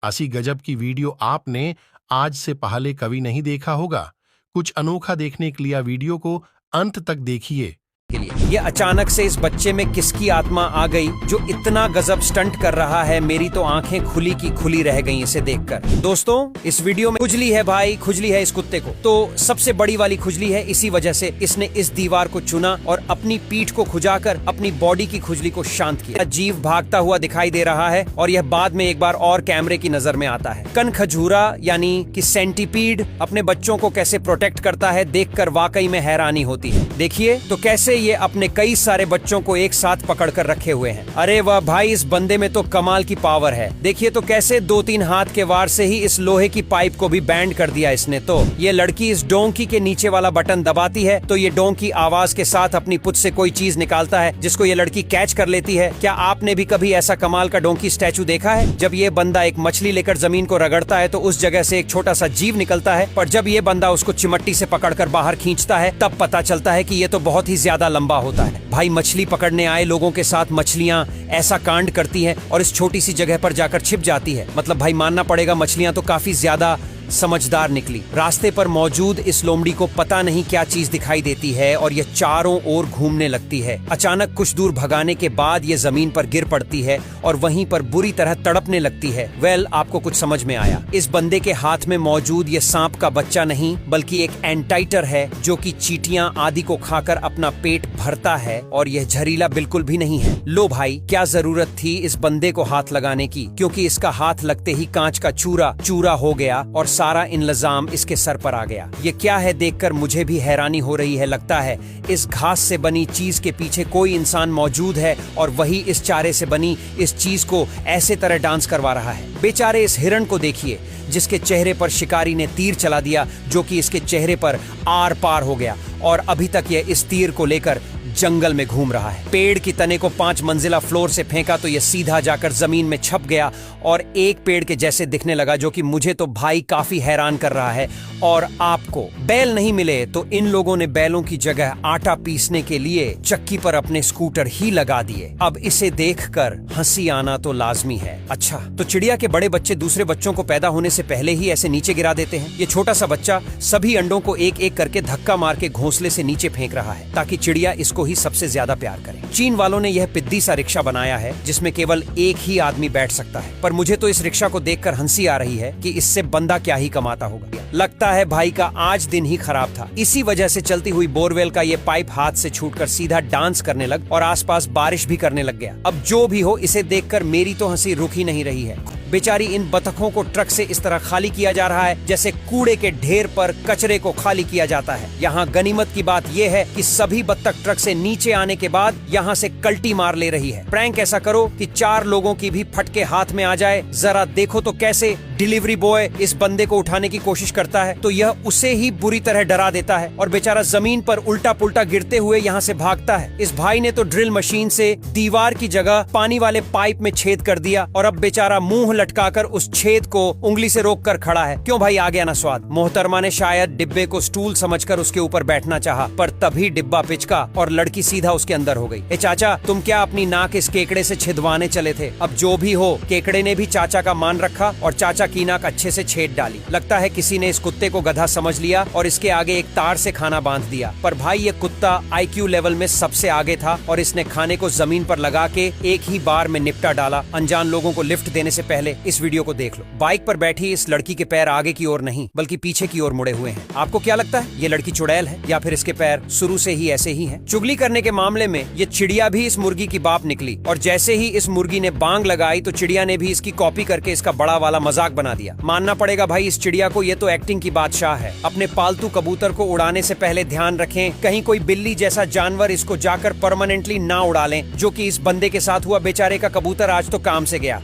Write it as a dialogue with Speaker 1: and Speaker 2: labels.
Speaker 1: ऐसी गजब की वीडियो आपने आज से पहले कभी नहीं देखा होगा। कुछ अनोखा देखने के लिए वीडियो को अंत तक देखिए।
Speaker 2: के लिए ये अचानक से इस बच्चे में किसकी आत्मा आ गई जो इतना गजब स्टंट कर रहा है। मेरी तो आंखें खुली की खुली रह गई इसे देखकर। दोस्तों, इस वीडियो में खुजली है भाई, खुजली है इस कुत्ते को। तो सबसे बड़ी वाली खुजली है, इसी वजह से इसने इस दीवार को चुना और अपनी पीठ को खुजाकर अपनी बॉडी की खुजली को शांत किया। जीव भागता हुआ दिखाई दे रहा है और यह बाद में एक बार और कैमरे की नजर में आता है। कनखजूरा यानी कि सेंटीपीड अपने बच्चों को कैसे प्रोटेक्ट करता है देखकर वाकई में हैरानी होती है। देखिए तो कैसे ये अपने कई सारे बच्चों को एक साथ पकड़कर रखे हुए हैं। अरे वाह भाई, इस बंदे में तो कमाल की पावर है। देखिए तो कैसे 2-3 हाथ के वार से ही इस लोहे की पाइप को भी बैंड कर दिया इसने। तो ये लड़की इस डोंकी के नीचे वाला बटन दबाती है तो ये डोंकी आवाज के साथ अपनी पुछ से कोई चीज निकालता है जिसको ये लड़की कैच कर लेती है। क्या आपने भी कभी ऐसा कमाल का डोंकी स्टैचू देखा है? जब ये बंदा एक मछली लेकर जमीन को रगड़ता है तो उस जगह से एक छोटा सा जीव निकलता है, पर जब ये बंदा उसको चिमट्टी से पकड़कर बाहर खींचता है तब पता चलता है कि ये तो बहुत ही ज्यादा लंबा होता है। भाई, मछली पकड़ने आए लोगों के साथ मछलियां ऐसा कांड करती हैं और इस छोटी सी जगह पर जाकर छिप जाती है। मतलब भाई मानना पड़ेगा, मछलियां तो काफी ज्यादा समझदार निकली। रास्ते पर मौजूद इस लोमड़ी को पता नहीं क्या चीज दिखाई देती है और यह चारों ओर घूमने लगती है। अचानक कुछ दूर भगाने के बाद यह जमीन पर गिर पड़ती है और वहीं पर बुरी तरह तड़पने लगती है। वेल, आपको कुछ समझ में आया। इस बंदे के हाथ में मौजूद ये सांप का बच्चा नहीं बल्कि एक एंटाइटर है जो कि चींटियां आदि को खाकर अपना पेट भरता है और यह जहरीला बिल्कुल भी नहीं है। लो भाई, क्या जरूरत थी इस बंदे को हाथ लगाने की, क्योंकि इसका हाथ लगते ही कांच का चूरा चूरा हो गया और सारा इल्जाम इसके सर पर आ गया। ये क्या है देखकर मुझे भी हैरानी हो रही है। लगता है इस घास से बनी चीज के पीछे कोई इंसान मौजूद है और वही इस चारे से बनी इस चीज को ऐसे तरह डांस करवा रहा है। बेचारे इस हिरण को देखिए जिसके चेहरे पर शिकारी ने तीर चला दिया जो कि इसके चेहरे पर आर पार हो गया और अभी तक यह इस तीर को लेकर जंगल में घूम रहा है। पेड़ की तने को 5 मंजिला फ्लोर से फेंका तो यह सीधा जाकर जमीन में छप गया और एक पेड़ के जैसे दिखने लगा, जो कि मुझे तो भाई काफी हैरान कर रहा है। और आपको बैल नहीं मिले तो इन लोगों ने बैलों की जगह आटा पीसने के लिए चक्की पर अपने स्कूटर ही लगा दिए। अब इसे देखकर हंसी आना तो लाजमी है। अच्छा, तो चिड़िया के बड़े बच्चे दूसरे बच्चों को पैदा होने से पहले ही ऐसे नीचे गिरा देते हैं। ये छोटा सा बच्चा सभी अंडों को एक एक करके धक्का मार के घोंसले से नीचे फेंक रहा है ताकि चिड़िया इसको ही सबसे ज्यादा प्यार करे। चीन वालों ने यह पिद्दी सा रिक्शा बनाया है जिसमें केवल एक ही आदमी बैठ सकता है, पर मुझे तो इस रिक्शा को देखकर हंसी आ रही है कि इससे बंदा क्या ही कमाता होगा। लगता है भाई का आज दिन ही खराब था। इसी वजह से चलती हुई बोरवेल का ये पाइप हाथ से छूटकर सीधा डांस करने लग और आसपास बारिश भी करने लग गया। अब जो भी हो, इसे देखकर मेरी तो हंसी रुक ही नहीं रही है। बेचारी इन बतखों को ट्रक से इस तरह खाली किया जा रहा है जैसे कूड़े के ढेर पर कचरे को खाली किया जाता है। यहाँ गनीमत की बात यह है कि सभी बत्तख ट्रक से नीचे आने के बाद यहाँ से कल्टी मार ले रही है। प्रैंक ऐसा करो कि 4 लोगों की भी फटके हाथ में आ जाए। जरा देखो तो कैसे डिलीवरी बॉय इस बंदे को उठाने की कोशिश करता है तो यह उसे ही बुरी तरह डरा देता है और बेचारा जमीन पर उल्टा पुल्टा गिरते हुए यहाँ से भागता है। इस भाई ने तो ड्रिल मशीन से दीवार की जगह पानी वाले पाइप में छेद कर दिया और अब बेचारा मुंह लटकाकर उस छेद को उंगली से रोककर खड़ा है। क्यों भाई, आ गया ना स्वाद। मोहतरमा ने शायद डिब्बे को स्टूल समझकर उसके ऊपर बैठना चाहा, पर तभी डिब्बा पिचका और लड़की सीधा उसके अंदर हो गई। ए चाचा, तुम क्या अपनी नाक इस केकड़े से छिदवाने चले थे? अब जो भी हो, केकड़े ने भी चाचा का मान रखा और चाचा की नाक अच्छे से छेद डाली। लगता है किसी ने इस कुत्ते को गधा समझ लिया और इसके आगे एक तार से खाना बांध दिया। पर भाई, ये कुत्ता IQ लेवल में सबसे आगे था और इसने खाने को जमीन पर लगा के एक ही बार में निपटा डाला। अनजान लोगों को लिफ्ट देने से पहले इस वीडियो को देख लो। बाइक पर बैठी इस लड़की के पैर आगे की ओर नहीं बल्कि पीछे की ओर मुड़े हुए हैं। आपको क्या लगता है, ये लड़की चुड़ैल है या फिर इसके पैर शुरू से ही ऐसे ही हैं? चुगली करने के मामले में ये चिड़िया भी इस मुर्गी की बाप निकली और जैसे ही इस मुर्गी ने बांग लगाई तो चिड़िया ने भी इसकी कॉपी करके इसका बड़ा वाला मजाक बना दिया। मानना पड़ेगा भाई, इस चिड़िया को ये तो एक्टिंग की बादशाह है। अपने पालतू कबूतर को उड़ाने से पहले ध्यान रखें कहीं कोई बिल्ली जैसा जानवर इसको जाकर परमानेंटली ना उड़ा लें, जो कि इस बंदे के साथ हुआ। बेचारे का कबूतर आज तो काम से गया।